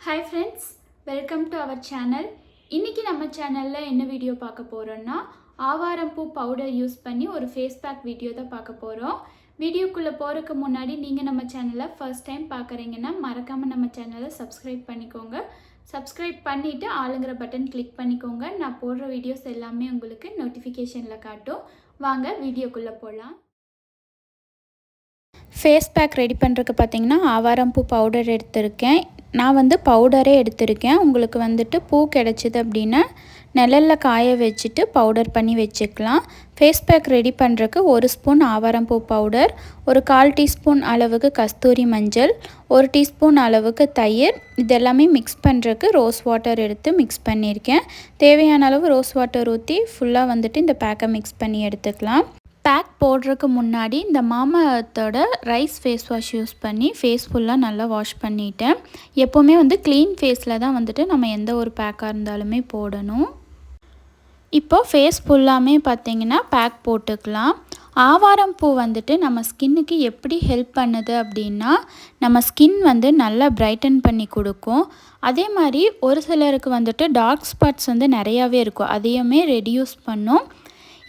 Hi friends, welcome to our channel. இன்னைக்கு நம்ம சேனல்ல என்ன வீடியோ பார்க்க போறோம்னா ஆவாரம்பூ பவுடர் யூஸ் பண்ணி ஒரு ஃபேஸ் பேக் வீடியோ தான் பார்க்க போறோம். வீடியோக்குள்ள போறதுக்கு முன்னாடி நீங்க நம்ம சேனலை ஃபர்ஸ்ட் டைம் பார்க்கறீங்கன்னா மறக்காம நம்ம சேனலை Subscribe பண்ணிக்கோங்க. Subscribe பண்ணிட்டு ஆளுங்கற பட்டன் கிளிக் பண்ணிக்கோங்க. நான் போடுற வீடியோஸ் எல்லாமே உங்களுக்கு நோட்டிஃபிகேஷன்ல காட்டும். வாங்க வீடியோக்குள்ள போலாம். ஃபேஸ் பேக் ரெடி பண்ணுறதுக்கு பார்த்தீங்கன்னா ஆவாரம்பூ பவுடர் எடுத்திருக்கேன். நான் வந்து பவுடரே எடுத்திருக்கேன். உங்களுக்கு வந்துட்டு பூ கிடச்சிது அப்படின்னா நிழலில் காய வச்சுட்டு பவுடர் பண்ணி வச்சுக்கலாம். ஃபேஸ் பேக் ரெடி பண்ணுறதுக்கு 1 ஸ்பூன் ஆவாரம்பூ பவுடர், ஒரு 1/4 டீஸ்பூன் அளவுக்கு கஸ்தூரி மஞ்சள், 1 டீஸ்பூன் அளவுக்கு தயிர், இதெல்லாமே மிக்ஸ் பண்ணுறதுக்கு ரோஸ் வாட்டர் எடுத்து மிக்ஸ் பண்ணியிருக்கேன். தேவையான அளவு ரோஸ் வாட்டர் ஊற்றி ஃபுல்லாக வந்துட்டு இந்த பேக்கை மிக்ஸ் பண்ணி எடுத்துக்கலாம். பேக் போடுறதுக்கு முன்னாடி இந்த மாமாஅர்த்தோட ரைஸ் ஃபேஸ் வாஷ் யூஸ் பண்ணி ஃபேஸ் ஃபுல்லாக நல்லா வாஷ் பண்ணிட்டேன். எப்போவுமே வந்து க்ளீன் ஃபேஸில் தான் வந்துட்டு நம்ம எந்த ஒரு பேக்காக இருந்தாலுமே போடணும். இப்போது ஃபேஸ் ஃபுல்லாமே பார்த்திங்கன்னா பேக் போட்டுக்கலாம். ஆவாரம்பூ வந்துட்டு நம்ம ஸ்கின்னுக்கு எப்படி ஹெல்ப் பண்ணுது அப்படின்னா நம்ம ஸ்கின் வந்து நல்லா பிரைட்டன் பண்ணி கொடுக்கும். அதே மாதிரி ஒரு சிலருக்கு வந்துட்டு டார்க் ஸ்பாட்ஸ் வந்து நிறையாவே இருக்கும், அதையுமே ரெடியூஸ் பண்ணும்.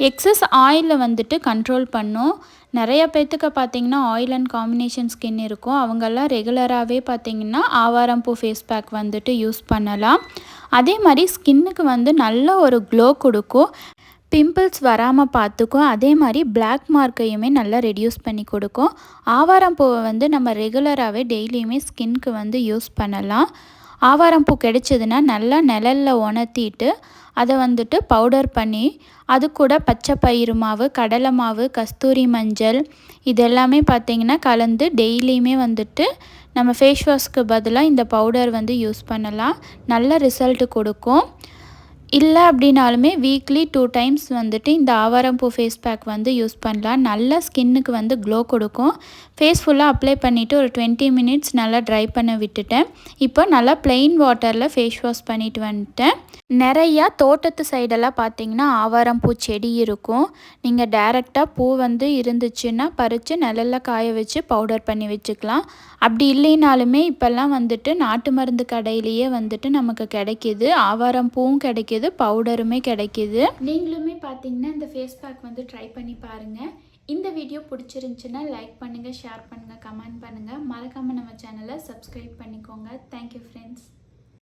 எக்ஸஸ் ஆயிலை வந்துட்டு கண்ட்ரோல் பண்ணும். நிறைய பேர்த்துக்கு பார்த்திங்கன்னா ஆயில் அண்ட் காம்பினேஷன் ஸ்கின் இருக்கும். அவங்கெல்லாம் ரெகுலராகவே பார்த்திங்கன்னா ஆவாரம்பூ ஃபேஸ் பேக் வந்துட்டு யூஸ் பண்ணலாம். அதே மாதிரி ஸ்கின்னுக்கு வந்து நல்ல ஒரு க்ளோ கொடுக்கும், பிம்பிள்ஸ் வராமல் பார்த்துக்கும். அதே மாதிரி பிளாக் மார்க்கையுமே நல்லா ரெடியூஸ் பண்ணி கொடுக்கும். ஆவாரம்பூவை வந்து நம்ம ரெகுலராகவே டெய்லியுமே ஸ்கின்க்கு வந்து யூஸ் பண்ணலாம். ஆவாரம்பூ கிடைச்சதுன்னா நல்லா நிழலில் உணர்த்திட்டு அதை வந்துட்டு பவுடர் பண்ணி அது கூட பச்சை பயிறு மாவு, கடலை மாவு, கஸ்தூரி மஞ்சள் இதெல்லாமே பார்த்திங்கன்னா கலந்து டெய்லியுமே வந்துட்டு நம்ம ஃபேஸ் வாஷ்க்கு பதிலாக இந்த பவுடர் வந்து யூஸ் பண்ணலாம். நல்ல ரிசல்ட் கொடுக்கும். இல்லை அப்படின்னாலுமே வீக்லி 2 டைம்ஸ் வந்துட்டு இந்த ஆவாரம்பூ ஃபேஸ் பேக் வந்து யூஸ் பண்ணலாம். நல்ல ஸ்கின்னுக்கு வந்து க்ளோ கொடுக்கும். ஃபேஸ் ஃபுல்லாக அப்ளை பண்ணிவிட்டு ஒரு 20 மினிட்ஸ் நல்லா ட்ரை பண்ண விட்டுட்டேன். இப்போ நல்லா ப்ளெயின் வாட்டரில் ஃபேஸ் வாஷ் பண்ணிட்டு வந்துட்டேன். நிறையா தோட்டத்து சைடெல்லாம் பார்த்திங்கன்னா ஆவாரம்பூ செடி இருக்கும். நீங்கள் டைரெக்டாக பூ வந்து இருந்துச்சுன்னா பறித்து நிழலில் காய வச்சு பவுடர் பண்ணி வச்சுக்கலாம். அப்படி இல்லைனாலுமே இப்போல்லாம் வந்துட்டு நாட்டு மருந்து கடையிலேயே வந்துட்டு நமக்கு கிடைக்கிது. ஆவாரம்பூவும் கிடைக்கிது, பவுடருமே கிடைக்கிது. நீங்களுமே பார்த்தீங்கன்னா இந்த ஃபேஸ் பேக் வந்து ட்ரை பண்ணி பாருங்கள். இந்த வீடியோ பிடிச்சிருந்துச்சுன்னா லைக் பண்ணுங்கள், ஷேர் பண்ணுங்கள், கமெண்ட் பண்ணுங்கள். மறக்காமல் நம்ம சேனலை Subscribe பண்ணிக்கோங்க. Thank you friends.